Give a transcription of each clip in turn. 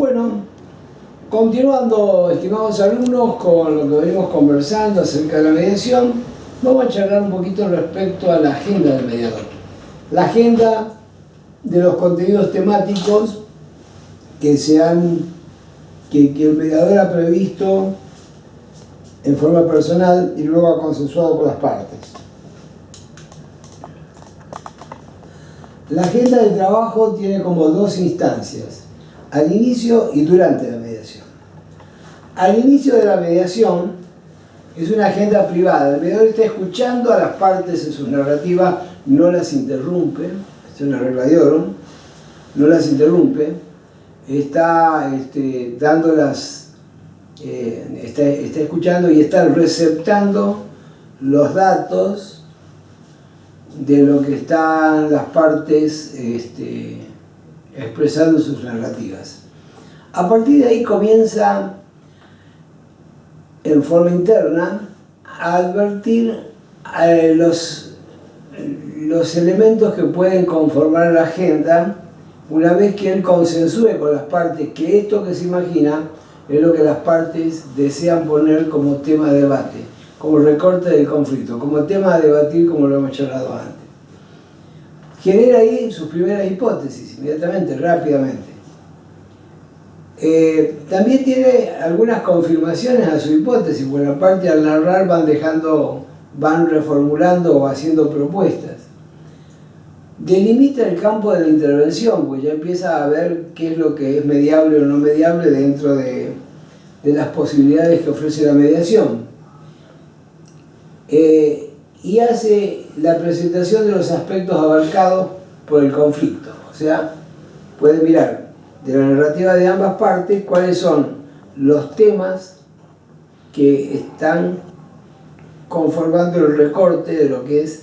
Bueno, continuando, estimados alumnos, con lo que venimos conversando acerca de la mediación, vamos a charlar un poquito respecto a la agenda del mediador. La agenda de los contenidos temáticos que el mediador ha previsto en forma personal y luego ha consensuado con las partes. La agenda de trabajo tiene como dos instancias, al inicio y durante la mediación. Al inicio de la mediación es una agenda privada, el mediador está escuchando a las partes en sus narrativas, no las interrumpe, es una regla de oro, no las interrumpe, está está escuchando y está receptando los datos de lo que están las partes expresando en sus narrativas. A partir de ahí comienza en forma interna a advertir los elementos que pueden conformar la agenda una vez que él consensúe con las partes que esto que se imagina es lo que las partes desean poner como tema de debate, como recorte del conflicto, como tema a debatir, como lo hemos charlado antes. Genera ahí sus primeras hipótesis, inmediatamente, rápidamente. También tiene algunas confirmaciones a su hipótesis, porque la parte al narrar van reformulando o haciendo propuestas. Delimita el campo de la intervención, pues ya empieza a ver qué es lo que es mediable o no mediable dentro de las posibilidades que ofrece la mediación. Y hace la presentación de los aspectos abarcados por el conflicto. O sea, puede mirar de la narrativa de ambas partes cuáles son los temas que están conformando el recorte de lo que es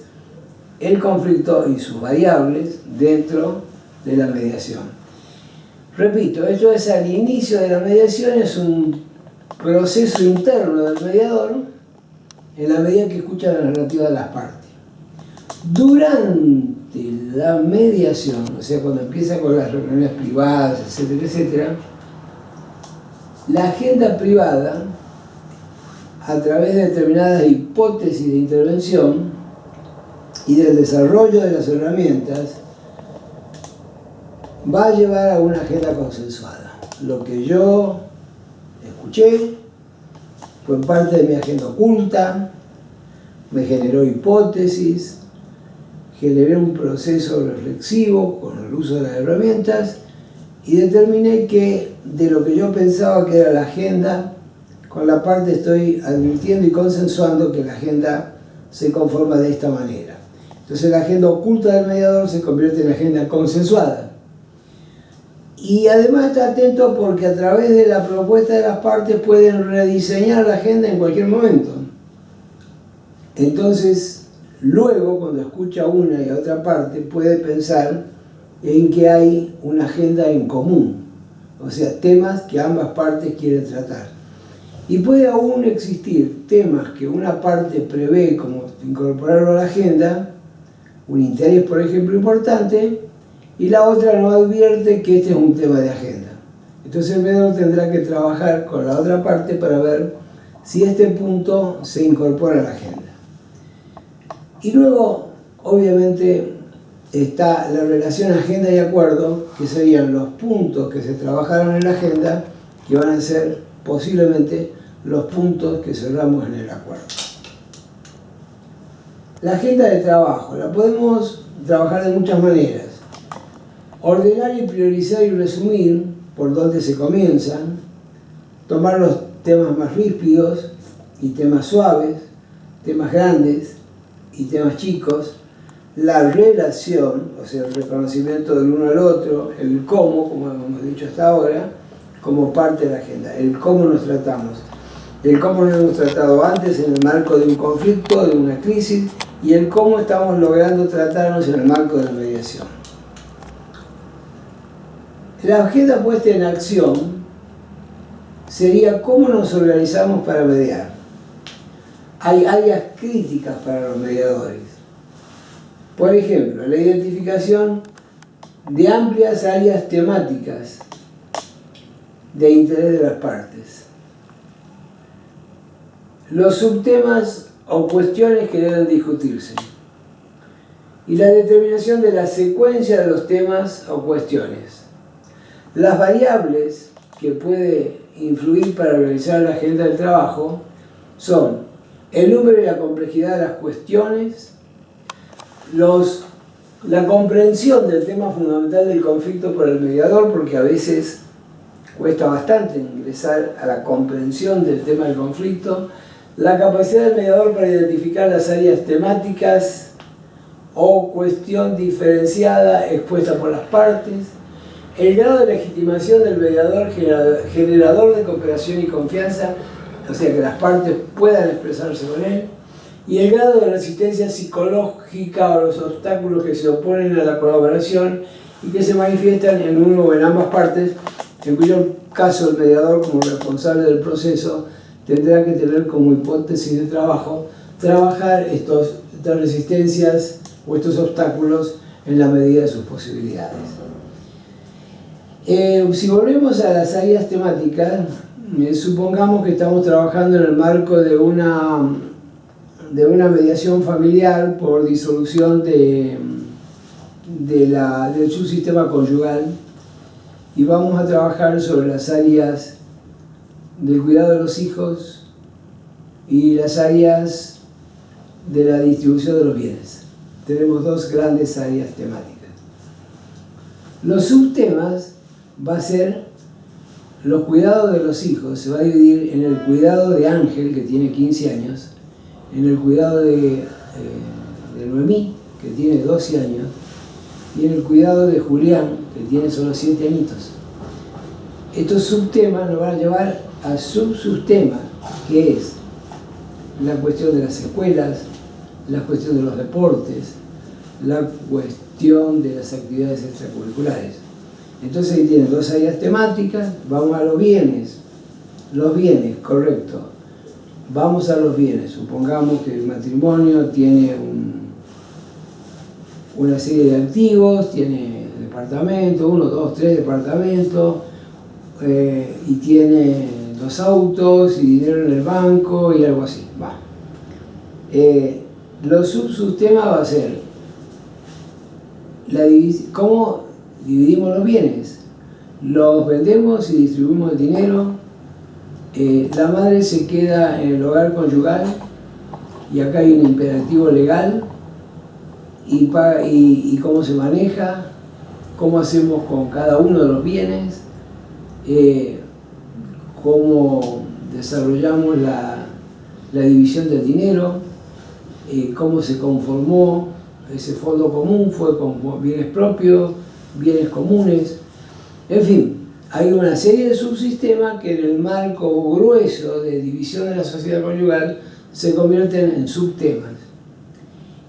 el conflicto y sus variables dentro de la mediación. Repito, esto es al inicio de la mediación, es un proceso interno del mediador en la medida que escucha la narrativa de las partes. Durante la mediación, o sea, cuando empieza con las reuniones privadas, etcétera, etcétera, la agenda privada, a través de determinadas hipótesis de intervención y del desarrollo de las herramientas, va a llevar a una agenda consensuada. Lo que yo escuché fue parte de mi agenda oculta, me generó hipótesis, generé un proceso reflexivo con el uso de las herramientas y determiné que de lo que yo pensaba que era la agenda, con la parte estoy advirtiendo y consensuando que la agenda se conforma de esta manera. Entonces la agenda oculta del mediador se convierte en agenda consensuada. Y además está atento porque a través de la propuesta de las partes pueden rediseñar la agenda en cualquier momento. Entonces, luego, cuando escucha una y otra parte, puede pensar en que hay una agenda en común, o sea, temas que ambas partes quieren tratar. Y puede aún existir temas que una parte prevé como incorporarlo a la agenda, un interés, por ejemplo, importante, y la otra no advierte que este es un tema de agenda. Entonces el mediador tendrá que trabajar con la otra parte para ver si este punto se incorpora a la agenda. Y luego, obviamente, está la relación agenda y acuerdo, que serían los puntos que se trabajaron en la agenda, que van a ser posiblemente los puntos que cerramos en el acuerdo. La agenda de trabajo la podemos trabajar de muchas maneras. Ordenar y priorizar y resumir por dónde se comienzan, tomar los temas más ríspidos y temas suaves, temas grandes y temas chicos, la relación, o sea, el reconocimiento del uno al otro, el cómo, como hemos dicho hasta ahora, como parte de la agenda, el cómo nos tratamos, el cómo nos hemos tratado antes en el marco de un conflicto, de una crisis, y el cómo estamos logrando tratarnos en el marco de la mediación. La agenda puesta en acción sería cómo nos organizamos para mediar. Hay áreas críticas para los mediadores. Por ejemplo, la identificación de amplias áreas temáticas de interés de las partes. Los subtemas o cuestiones que deben discutirse. Y la determinación de la secuencia de los temas o cuestiones. Las variables que puede influir para realizar la agenda del trabajo son el número y la complejidad de las cuestiones, la comprensión del tema fundamental del conflicto por el mediador, porque a veces cuesta bastante ingresar a la comprensión del tema del conflicto, la capacidad del mediador para identificar las áreas temáticas o cuestión diferenciada expuesta por las partes, el grado de legitimación del mediador generador de cooperación y confianza, o sea que las partes puedan expresarse con él, y el grado de resistencia psicológica a los obstáculos que se oponen a la colaboración y que se manifiestan en uno o en ambas partes, en cuyo caso el mediador, como responsable del proceso, tendrá que tener como hipótesis de trabajo trabajar estas resistencias o estos obstáculos en la medida de sus posibilidades. Si volvemos a las áreas temáticas, supongamos que estamos trabajando en el marco de una mediación familiar por disolución del subsistema conyugal, y vamos a trabajar sobre las áreas del cuidado de los hijos y las áreas de la distribución de los bienes. Tenemos dos grandes áreas temáticas. Los subtemas va a ser los cuidados de los hijos. Se va a dividir en el cuidado de Ángel, que tiene 15 años, en el cuidado de Noemí, que tiene 12 años, y en el cuidado de Julián, que tiene solo 7 añitos. Estos subtemas nos van a llevar a subtemas, que es la cuestión de las escuelas, la cuestión de los deportes, la cuestión de las actividades extracurriculares. Entonces ahí tienen dos áreas temáticas. Vamos a los bienes. Los bienes, correcto. Vamos a los bienes. Supongamos que el matrimonio tiene una serie de activos, tiene departamentos, 1, 2, 3 departamentos, y tiene 2 autos y dinero en el banco y algo así. Va. Los subtemas va a ser cómo dividimos los bienes. Los vendemos y distribuimos el dinero. La madre se queda en el hogar conyugal, y acá hay un imperativo legal, y cómo se maneja, cómo hacemos con cada uno de los bienes, cómo desarrollamos la división del dinero, cómo se conformó ese fondo común, fue con bienes propios, bienes comunes, en fin, hay una serie de subsistemas que en el marco grueso de división de la sociedad conyugal se convierten en subtemas.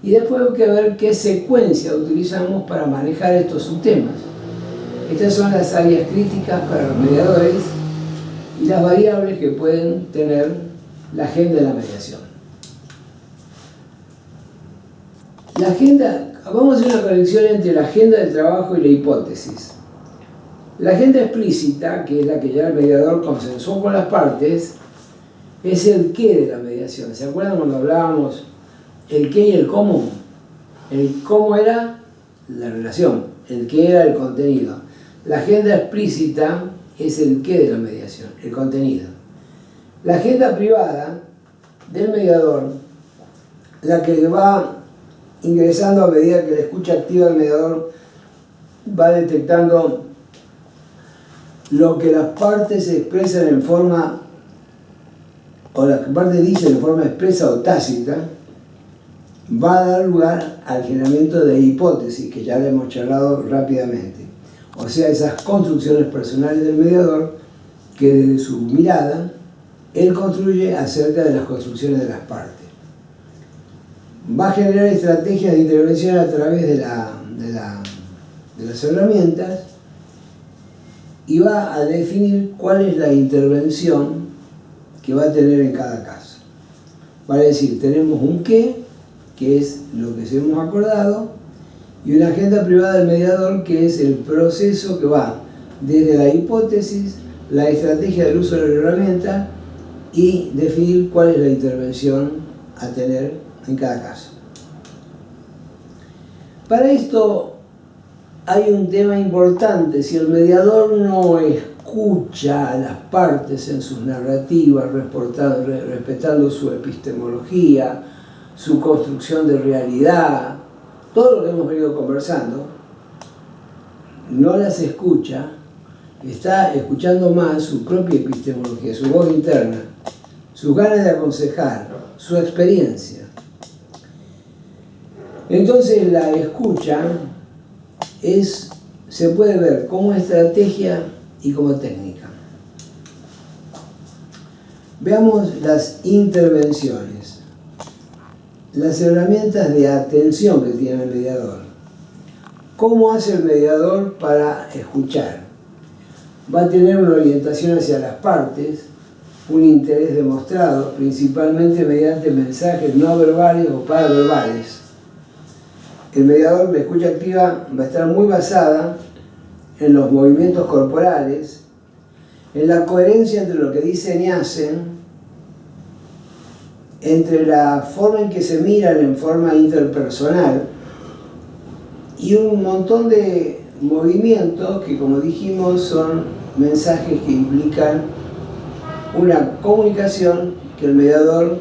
Y después hay que ver qué secuencia utilizamos para manejar estos subtemas. Estas son las áreas críticas para los mediadores y las variables que pueden tener la agenda de la mediación. La agenda, vamos a hacer una conexión entre la agenda del trabajo y la hipótesis. La agenda explícita, que es la que ya el mediador consensuó con las partes, es el qué de la mediación. ¿Se acuerdan cuando hablábamos el qué y el cómo? El cómo era la relación, el qué era el contenido. La agenda explícita es el qué de la mediación, el contenido. La agenda privada del mediador, la que va ingresando a medida que la escucha activa del mediador va detectando lo que las partes expresan en forma, o las partes dicen en forma expresa o tácita, va a dar lugar al generamiento de hipótesis, que ya le hemos charlado rápidamente. O sea, esas construcciones personales del mediador, que desde su mirada, él construye acerca de las construcciones de las partes. Va a generar estrategias de intervención a través de las herramientas, y va a definir cuál es la intervención que va a tener en cada caso. Vale decir, tenemos un qué, que es lo que se hemos acordado, y una agenda privada del mediador, que es el proceso que va desde la hipótesis la estrategia del uso de la herramienta y definir cuál es la intervención a tener en cada caso. Para esto hay un tema importante: si el mediador no escucha a las partes en sus narrativas, respetando su epistemología, su construcción de realidad, todo lo que hemos venido conversando, no las escucha, está escuchando más su propia epistemología, su voz interna, sus ganas de aconsejar, su experiencia. Entonces la escucha se puede ver como estrategia y como técnica. Veamos las intervenciones, las herramientas de atención que tiene el mediador. ¿Cómo hace el mediador para escuchar? Va a tener una orientación hacia las partes, un interés demostrado, principalmente mediante mensajes no verbales o paraverbales. El mediador de escucha activa va a estar muy basada en los movimientos corporales, en la coherencia entre lo que dicen y hacen, entre la forma en que se miran en forma interpersonal y un montón de movimientos que, como dijimos, son mensajes que implican una comunicación que el mediador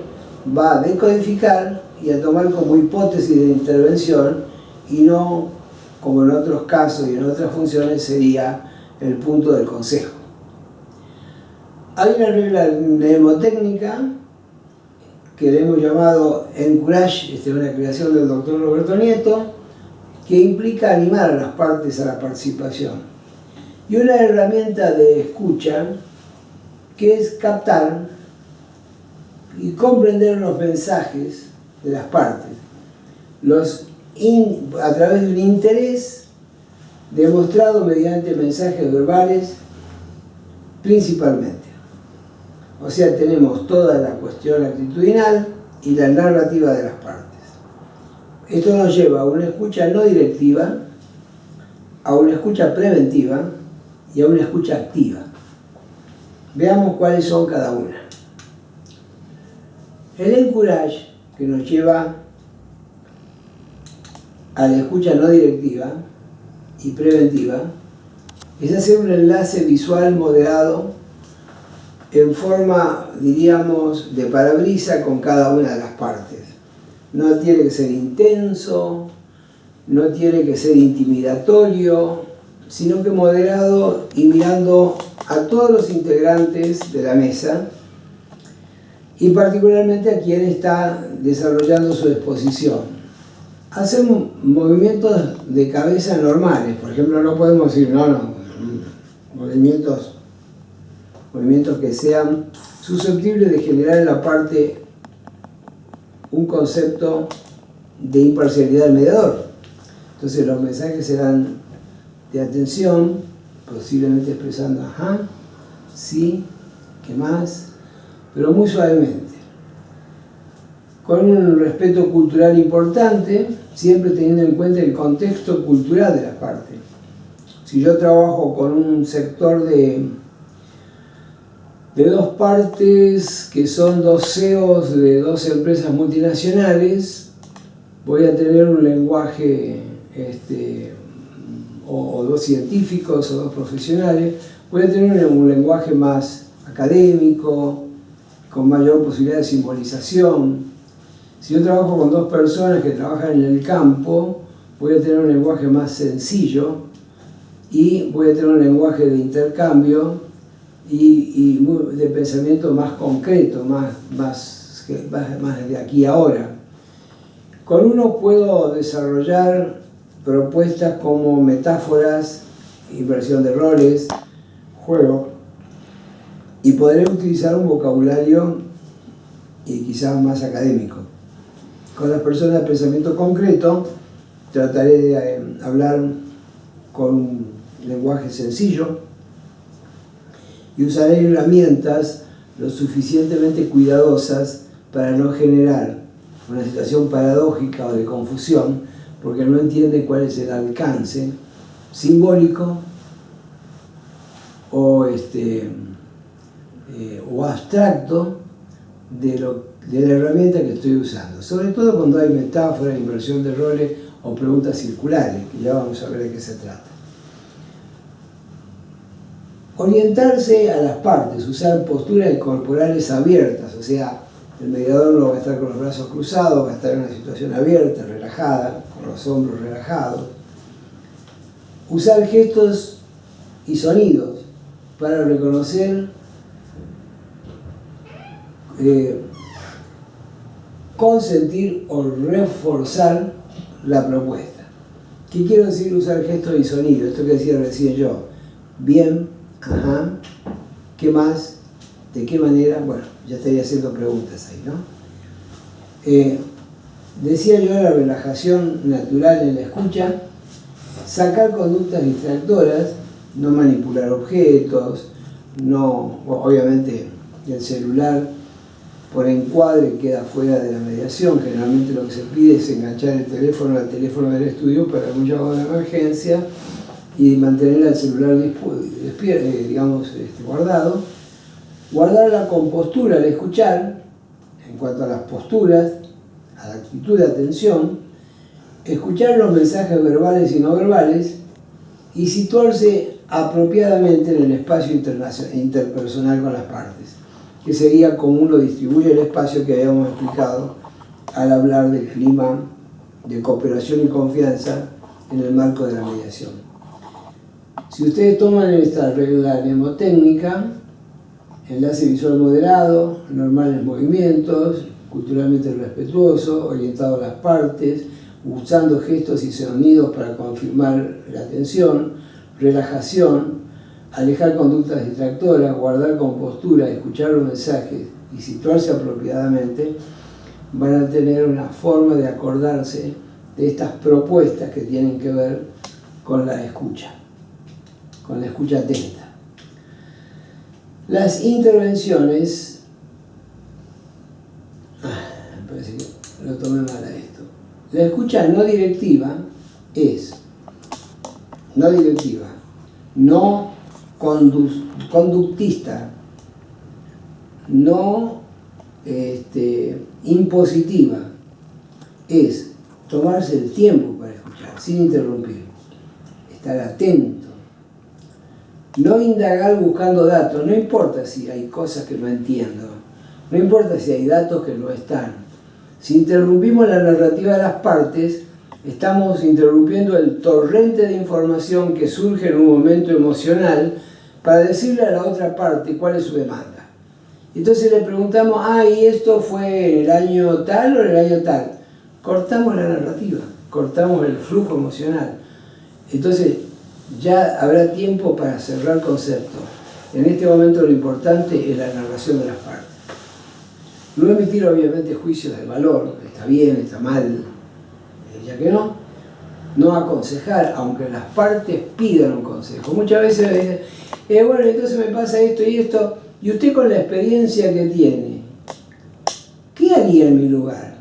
va a decodificar y a tomar como hipótesis de intervención, y no, como en otros casos y en otras funciones, sería el punto del consejo. Hay una regla mnemotécnica que le hemos llamado Encourage, una creación del doctor Roberto Nieto, que implica animar a las partes a la participación. Y una herramienta de escucha que es captar y comprender los mensajes de las partes, a través de un interés demostrado mediante mensajes verbales principalmente. O sea, tenemos toda la cuestión actitudinal y la narrativa de las partes. Esto nos lleva a una escucha no directiva, a una escucha preventiva y a una escucha activa. Veamos cuáles son cada una. El encourage, que nos lleva a la escucha no directiva y preventiva, es hacer un enlace visual moderado en forma, diríamos, de parabrisa con cada una de las partes. No tiene que ser intenso, no tiene que ser intimidatorio, sino que moderado y mirando a todos los integrantes de la mesa y particularmente a quien está desarrollando su exposición. Hacer movimientos de cabeza normales, por ejemplo, no podemos decir movimientos que sean susceptibles de generar en la parte un concepto de imparcialidad del mediador. Entonces los mensajes serán de atención, posiblemente expresando ajá, sí, ¿qué más? Pero muy suavemente, con un respeto cultural importante, siempre teniendo en cuenta el contexto cultural de las partes. Si yo trabajo con un sector de dos partes que son dos CEOs de dos empresas multinacionales, voy a tener un lenguaje, o dos científicos o dos profesionales, voy a tener un lenguaje más académico, con mayor posibilidad de simbolización. Si yo trabajo con dos personas que trabajan en el campo, voy a tener un lenguaje más sencillo y voy a tener un lenguaje de intercambio y de pensamiento más concreto, más de aquí a ahora. Con uno puedo desarrollar propuestas como metáforas, inversión de roles, juego, y podré utilizar un vocabulario quizás más académico. Con las personas de pensamiento concreto trataré de hablar con un lenguaje sencillo y usaré herramientas lo suficientemente cuidadosas para no generar una situación paradójica o de confusión, porque no entiende cuál es el alcance simbólico o abstracto de la herramienta que estoy usando, sobre todo cuando hay metáforas, inversión de roles o preguntas circulares, que ya vamos a ver de qué se trata. Orientarse a las partes, usar posturas corporales abiertas, o sea, el mediador no va a estar con los brazos cruzados, va a estar en una situación abierta, relajada, con los hombros relajados. Usar gestos y sonidos para reconocer, consentir o reforzar la propuesta. ¿Qué quiero decir usar gestos y sonidos? Esto que decía recién yo. Bien, ajá, ¿qué más? ¿De qué manera? Bueno, ya estaría haciendo preguntas ahí, ¿no? Decía yo la relajación natural en la escucha, sacar conductas distractoras, no manipular objetos, no, obviamente el celular por encuadre queda fuera de la mediación. Generalmente lo que se pide es enganchar el teléfono al teléfono del estudio para algún llamado de emergencia y mantener el celular guardado. Guardar la compostura al escuchar, en cuanto a las posturas, a la actitud de atención, escuchar los mensajes verbales y no verbales y situarse apropiadamente en el espacio interpersonal con las partes, que sería cómo uno distribuye el espacio que habíamos explicado al hablar del clima de cooperación y confianza en el marco de la mediación. Si ustedes toman esta regla mnemotécnica, enlace visual moderado, normales movimientos, culturalmente respetuoso, orientado a las partes, usando gestos y sonidos para confirmar la atención, relajación, alejar conductas distractoras, guardar compostura, escuchar los mensajes y situarse apropiadamente, van a tener una forma de acordarse de estas propuestas que tienen que ver con la escucha atenta. Las intervenciones, me parece que lo tomé mal a esto. La escucha no directiva es no conductista, no impositiva, es tomarse el tiempo para escuchar, sin interrumpir, estar atento, no indagar buscando datos, no importa si hay cosas que no entiendo, no importa si hay datos que no están. Si interrumpimos la narrativa de las partes, estamos interrumpiendo el torrente de información que surge en un momento emocional para decirle a la otra parte cuál es su demanda. Entonces le preguntamos, ¿y esto fue en el año tal o en el año tal? Cortamos la narrativa, cortamos el flujo emocional. Entonces ya habrá tiempo para cerrar conceptos. En este momento lo importante es la narración de las partes. No emitir obviamente juicios de valor, está bien, está mal, ya que no aconsejar, aunque las partes pidan un consejo. Muchas veces me dicen, bueno, entonces me pasa esto y esto, y usted con la experiencia que tiene, ¿qué haría en mi lugar?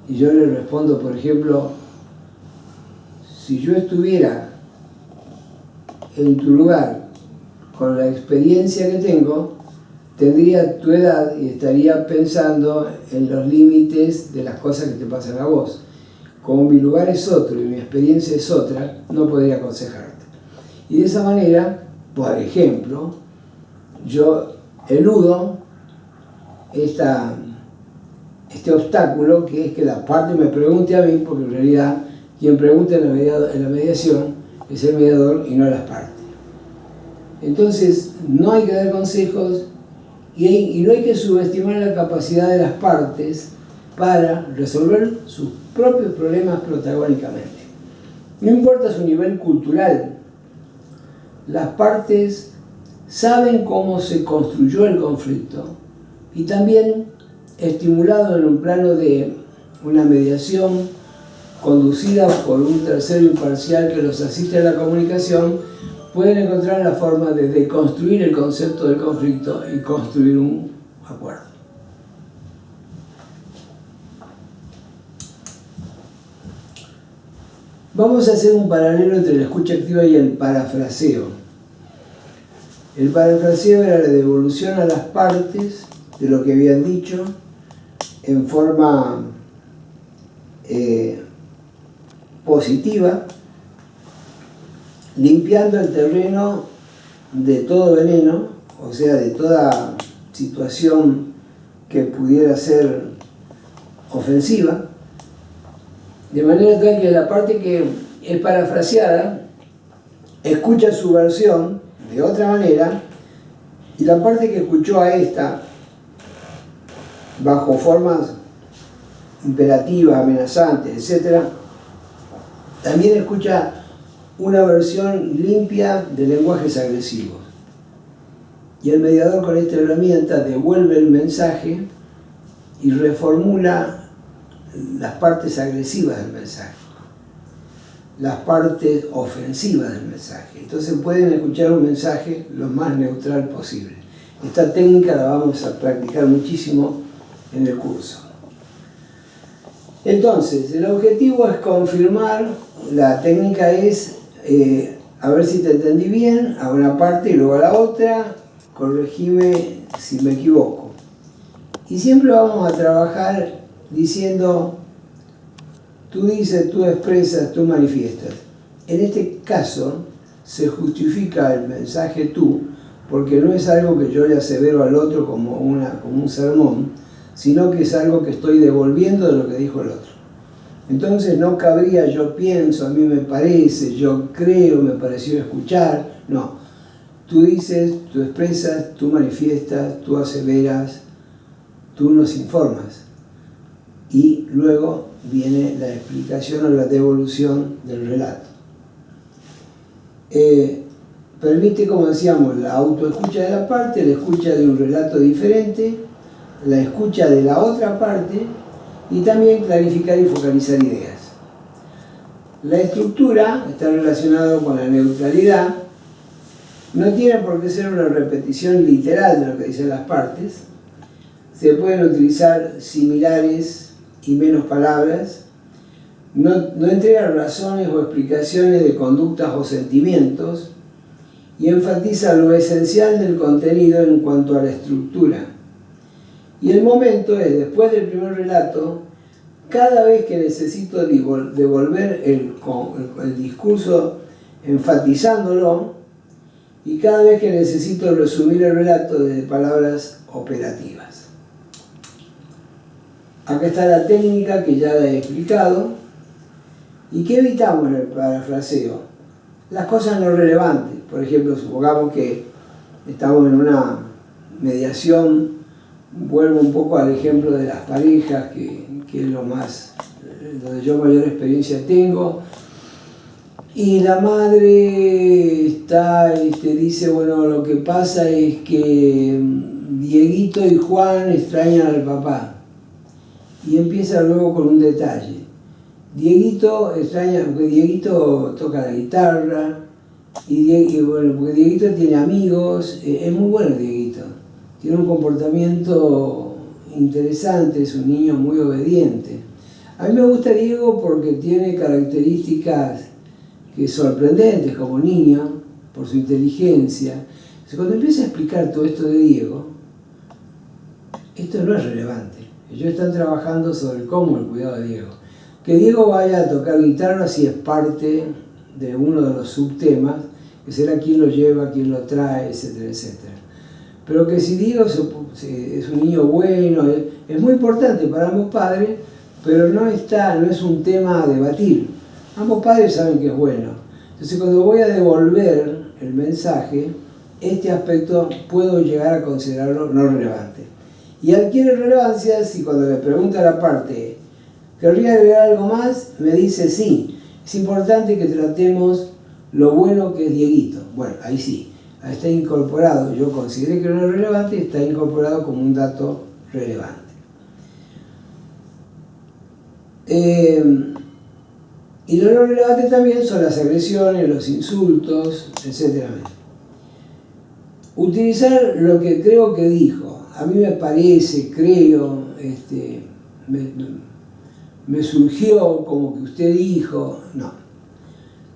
Y yo le respondo, por ejemplo, si yo estuviera en tu lugar con la experiencia que tengo, tendría tu edad y estaría pensando en los límites de las cosas que te pasan a vos. Como mi lugar es otro y mi experiencia es otra, no podría aconsejarte. Y de esa manera, por ejemplo, yo eludo este obstáculo, que es que la parte me pregunte a mí, porque en realidad quien pregunta en la mediación es el mediador y no las partes. Entonces, no hay que dar consejos y no hay que subestimar la capacidad de las partes para resolver sus propios problemas protagónicamente. No importa su nivel cultural, las partes saben cómo se construyó el conflicto y también, estimulado en un plano de una mediación conducida por un tercero imparcial que los asiste a la comunicación, pueden encontrar la forma de deconstruir el concepto del conflicto y construir un acuerdo. Vamos a hacer un paralelo entre la escucha activa y el parafraseo. El parafraseo era la devolución a las partes de lo que habían dicho en forma positiva, limpiando el terreno de todo veneno, o sea, de toda situación que pudiera ser ofensiva, de manera tal que la parte que es parafraseada escucha su versión de otra manera, y la parte que escuchó a esta bajo formas imperativas, amenazantes, etc., también escucha una versión limpia de lenguajes agresivos. Y el mediador con esta herramienta devuelve el mensaje y reformula las partes agresivas del mensaje, las partes ofensivas del mensaje. Entonces pueden escuchar un mensaje lo más neutral posible. Esta técnica la vamos a practicar muchísimo en el curso. Entonces, el objetivo es confirmar, la técnica es, a ver si te entendí bien, a una parte y luego a la otra, corregime si me equivoco. Y siempre vamos a trabajar diciendo, tú dices, tú expresas, tú manifiestas. En este caso, se justifica el mensaje tú, porque no es algo que yo le asevero al otro como un sermón, sino que es algo que estoy devolviendo de lo que dijo el otro. Entonces no cabría yo pienso, a mí me parece, yo creo, me pareció escuchar. No, tú dices, tú expresas, tú manifiestas, tú aseveras, tú nos informas. Y luego viene la explicación o la devolución del relato. Permite, como decíamos, la autoescucha de la parte, la escucha de un relato diferente, la escucha de la otra parte y también clarificar y focalizar ideas. La estructura está relacionada con la neutralidad. No tiene por qué ser una repetición literal de lo que dicen las partes. Se pueden utilizar similares y menos palabras. No entrega razones o explicaciones de conductas o sentimientos y enfatiza lo esencial del contenido en cuanto a la estructura. Y el momento es, después del primer relato, cada vez que necesito devolver el discurso enfatizándolo y cada vez que necesito resumir el relato desde palabras operativas. Acá está la técnica que ya la he explicado. ¿Y qué evitamos en el parafraseo? Las cosas no relevantes. Por ejemplo, supongamos que estamos en una mediación, vuelvo un poco al ejemplo de las parejas, que es donde yo mayor experiencia tengo, y la madre dice, bueno, lo que pasa es que Dieguito y Juan extrañan al papá, y empieza luego con un detalle. Dieguito extraña, porque Dieguito toca la guitarra, bueno, porque Dieguito tiene amigos, es muy bueno Dieguito, tiene un comportamiento interesante, es un niño muy obediente. A mí me gusta Diego porque tiene características que sorprendentes como niño, por su inteligencia. Entonces, cuando empieza a explicar todo esto de Diego, esto no es relevante. Ellos están trabajando sobre cómo el cuidado de Diego. Que Diego vaya a tocar guitarra si es parte de uno de los subtemas, que será quién lo lleva, quién lo trae, etcétera, etcétera. Pero que si Diego es un niño bueno, es muy importante para ambos padres, pero no es un tema a debatir. Ambos padres saben que es bueno. Entonces cuando voy a devolver el mensaje, este aspecto puedo llegar a considerarlo no relevante. Y adquiere relevancia si cuando le pregunto a la parte, ¿querría agregar algo más? Me dice sí. Es importante que tratemos lo bueno que es Dieguito. Bueno, ahí sí, ahí está incorporado. Yo consideré que no era relevante y está incorporado como un dato relevante. Y lo no relevante también son las agresiones, los insultos, etc. Utilizar lo que creo que dijo. A mí me parece, creo, me surgió como que usted dijo. No.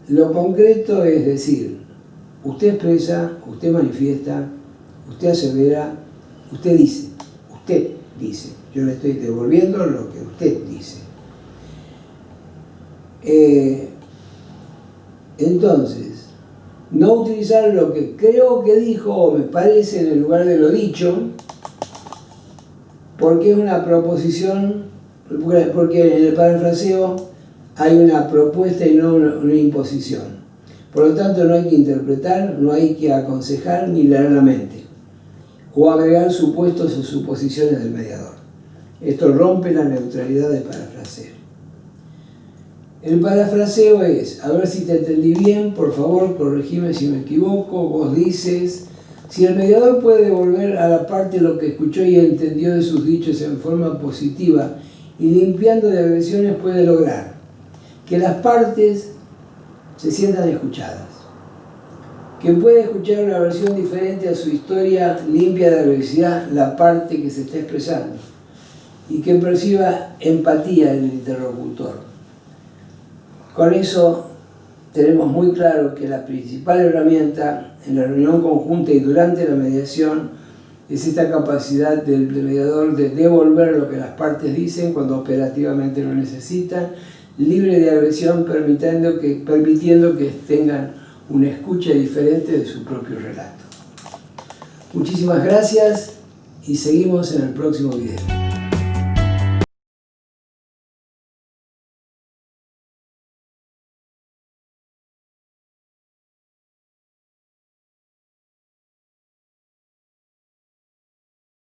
Lo concreto es decir, usted expresa, usted manifiesta, usted asevera, usted dice. Yo le estoy devolviendo lo que usted dice. Entonces, no utilizar lo que creo que dijo o me parece en el lugar de lo dicho, porque es una proposición, porque en el parafraseo hay una propuesta y no una imposición. Por lo tanto, no hay que interpretar, no hay que aconsejar ni leer la mente, o agregar supuestos o suposiciones del mediador. Esto rompe la neutralidad del parafraseo. El parafraseo es, a ver si te entendí bien, por favor, corregime si me equivoco, vos dices, si el mediador puede devolver a la parte lo que escuchó y entendió de sus dichos en forma positiva y limpiando de agresiones, puede lograr que las partes se sientan escuchadas, que puede escuchar una versión diferente a su historia limpia de agresividad la parte que se está expresando y que perciba empatía en el interlocutor. Con eso tenemos muy claro que la principal herramienta en la reunión conjunta y durante la mediación es esta capacidad del mediador de devolver lo que las partes dicen cuando operativamente lo necesitan, libre de agresión, permitiendo que tengan una escucha diferente de su propio relato. Muchísimas gracias y seguimos en el próximo video.